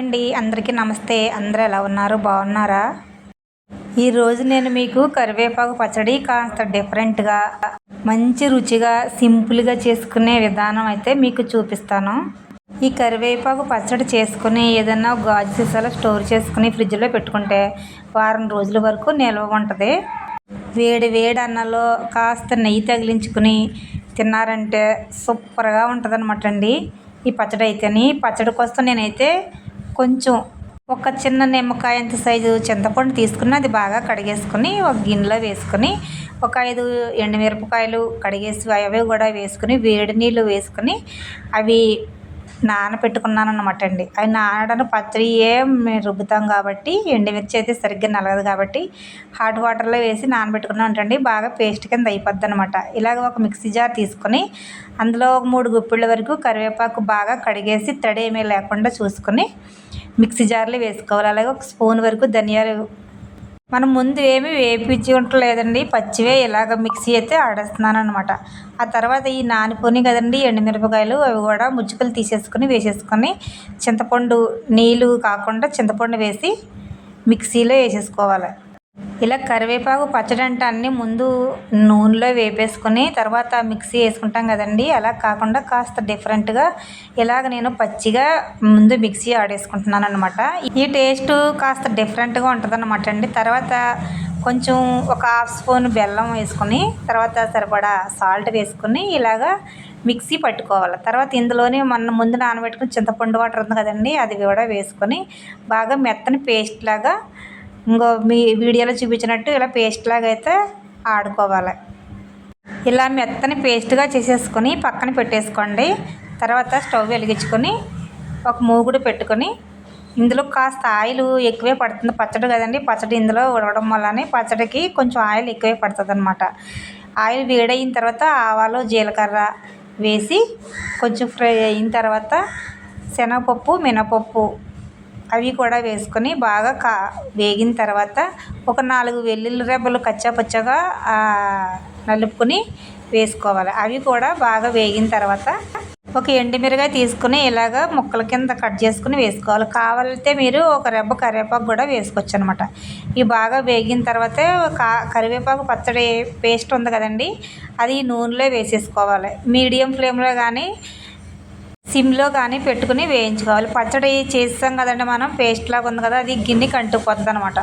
అండి, అందరికీ నమస్తే. అందరూ ఎలా ఉన్నారు? బాగున్నారా? ఈరోజు నేను మీకు కరివేపాకు పచ్చడి కాస్త డిఫరెంట్గా, మంచి రుచిగా, సింపుల్గా చేసుకునే విధానం అయితే మీకు చూపిస్తాను. ఈ కరివేపాకు పచ్చడి చేసుకుని ఏదైనా గాజు సీసాలో స్టోర్ చేసుకుని ఫ్రిడ్జ్లో పెట్టుకుంటే వారం రోజుల వరకు నిల్వ ఉంటుంది. వేడి వేడి అన్నంలో కాస్త నెయ్యి తగిలించుకుని తిన్నారంటే సూపర్గా ఉంటుంది అనమాట అండి ఈ పచ్చడి అయితేని. పచ్చడి కోసం నేనైతే కొంచెం ఒక చిన్న నిమ్మకాయ అంత సైజు చింతపండు తీసుకుని అది బాగా కడిగేసుకుని ఒక గిన్నెలో వేసుకుని ఒక 5 ఎండుమిరపకాయలు కడిగేసి అవి కూడా వేసుకుని వేడి నీళ్ళు వేసుకుని అవి నానబెట్టుకున్నాను అనమాట అండి. అవి నానడానికి పచ్చడి రుబ్బుతాం కాబట్టి ఎండుమిర్చి అయితే సరిగ్గా నలగదు కాబట్టి హాట్ వాటర్లో వేసి నానబెట్టుకున్నాను అంటండి. బాగా పేస్ట్ కింద అయిపోద్ది అనమాట. ఇలాగ ఒక మిక్సీ జార్ తీసుకొని అందులో ఒక 3 గుప్పిళ్ళ వరకు కరివేపాకు బాగా కడిగేసి తడి ఏమీ లేకుండా చూసుకొని మిక్సీ జార్లో వేసుకోవాలి. అలాగే ఒక స్పూన్ వరకు ధనియాలు, మనం ముందు ఏమి వేపించి ఉండలేదండి, పచ్చివే ఇలాగ మిక్సీ అయితే ఆడేస్తున్నాను అనమాట. ఆ తర్వాత ఈ నానిపోని కదండి ఎండుమిరపకాయలు, అవి కూడా ముచ్చుకలు తీసేసుకొని వేసేసుకొని చింతపండు నీళ్ళు కాకుండా చింతపండు వేసి మిక్సీలో వేసేసుకోవాలి. ఇలా కరివేపాకు పచ్చడి అంటే అన్నీ ముందు నూనెలో వేపేసుకొని తర్వాత మిక్సీ వేసుకుంటాం కదండి, అలా కాకుండా కాస్త డిఫరెంట్గా ఇలాగ నేను పచ్చిగా ముందు మిక్సీ ఆడేసుకుంటున్నాను అనమాట. ఈ టేస్ట్ కాస్త డిఫరెంట్గా ఉంటుంది అనమాట అండి. తర్వాత కొంచెం ఒక హాఫ్ స్పూన్ బెల్లం వేసుకొని తర్వాత సరిపడా సాల్ట్ వేసుకొని ఇలాగా మిక్సీ పట్టుకోవాలి. తర్వాత ఇందులోనే మన ముందు నానబెట్టుకుని చింతపండు వాటర్ ఉంది కదండి, అది కూడా వేసుకొని బాగా మెత్తని పేస్ట్ లాగా మీ వీడియోలో చూపించినట్టు ఇలా పేస్ట్ లాగా అయితే ఆడుకోవాలి. ఇలా మెత్తని పేస్ట్గా చేసేసుకొని పక్కన పెట్టేసుకోండి. తర్వాత స్టవ్ వెలిగించుకొని ఒక మూగుడు పెట్టుకొని ఇందులో కాస్త ఆయిల్ ఎక్కువే పడుతుంది, పచ్చడి కదండి. పచ్చడి ఇందులో ఉడవడం వల్లనే పచ్చడికి కొంచెం ఆయిల్ ఎక్కువే పడుతుంది అనమాట. ఆయిల్ వేడయిన తర్వాత ఆవాలు జీలకర్ర వేసి కొంచెం ఫ్రై అయిన తర్వాత శనగపప్పు మినపప్పు అవి కూడా వేసుకొని బాగా వేగిన తర్వాత ఒక 4 వెల్లుల్లి రెబ్బలు కచ్చాపచ్చగా నలుపుకొని వేసుకోవాలి. అవి కూడా బాగా వేగిన తర్వాత ఒక ఎండుమిరగాయ తీసుకుని ఇలాగ ముక్కల కింద కట్ చేసుకుని వేసుకోవాలి. కావాలంటే మీరు ఒక రెబ్బ కరివేపాకు కూడా వేసుకోవచ్చు అనమాట. ఇవి బాగా వేగిన తర్వాతే కరివేపాకు పచ్చడి పేస్ట్ ఉంది కదండి, అది నూనెలో వేసేసుకోవాలి. మీడియం ఫ్లేమ్లో కానీ సిమ్లో కానీ పెట్టుకుని వేయించుకోవాలి. పచ్చడి చేస్తాం కదండి మనం, పేస్ట్ లాగా ఉంది కదా, అది గిన్నెకి అంటుకుపోతుంది అనమాట.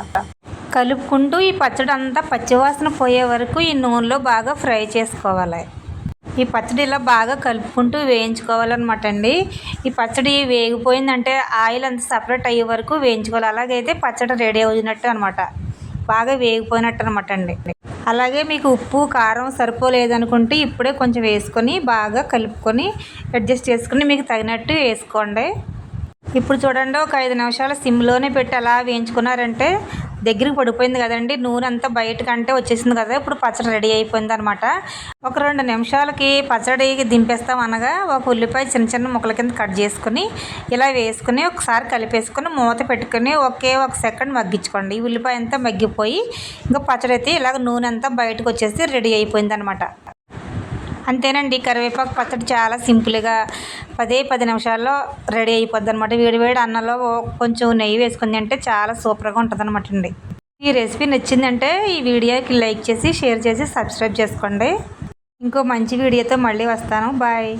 కలుపుకుంటూ ఈ పచ్చడి అంతా పచ్చివాసన పోయే వరకు ఈ నూనెలో బాగా ఫ్రై చేసుకోవాలి. ఈ పచ్చడి ఇలా బాగా కలుపుకుంటూ వేయించుకోవాలన్నమాట అండి. ఈ పచ్చడి వేగిపోయిందంటే ఆయిల్ అంతా సపరేట్ అయ్యే వరకు వేయించుకోవాలి. అలాగైతే పచ్చడి రెడీ అవుతున్నట్టు అనమాట, బాగా వేగిపోయినట్టు అనమాట అండి. అలాగే మీకు ఉప్పు కారం సరిపోలేదనుకుంటే ఇప్పుడే కొంచెం వేసుకొని బాగా కలుపుకొని అడ్జస్ట్ చేసుకుని మీకు తగినట్టు వేసుకోండి. ఇప్పుడు చూడండి, ఒక 5 నిమిషాలు సిమ్లోనే పెట్టి అలా వేయించుకున్నారంటే దగ్గరికి పడిపోయింది కదండి, నూనె అంతా బయటకంటే వచ్చేసింది కదా. ఇప్పుడు పచ్చడి రెడీ అయిపోయింది అనమాట. ఒక 2 నిమిషాలకి పచ్చడి దింపేస్తాం అనగా ఒక ఉల్లిపాయ చిన్న చిన్న ముక్కల కింద కట్ చేసుకుని ఇలా వేసుకుని ఒకసారి కలిపేసుకుని మూత పెట్టుకుని ఒక సెకండ్ మగ్గించుకోండి. ఈ ఉల్లిపాయ అంతా మగ్గిపోయి ఇంకా పచ్చడి అయితే ఇలాగ నూనె అంతా బయటకు వచ్చేసి రెడీ అయిపోయింది అనమాట. అంతేనండి, కరివేపాకు పచ్చడి చాలా సింపుల్గా 10 నిమిషాల్లో రెడీ అయిపోద్ది అనమాట. వేడివేడి అన్నంలో కొంచెం నెయ్యి వేసుకుంది అంటే చాలా సూపర్గా ఉంటుంది అనమాట అండి. ఈ రెసిపీ నచ్చిందంటే ఈ వీడియోకి లైక్ చేసి షేర్ చేసి సబ్స్క్రైబ్ చేసుకోండి. ఇంకో మంచి వీడియోతో మళ్ళీ వస్తాను. బాయ్.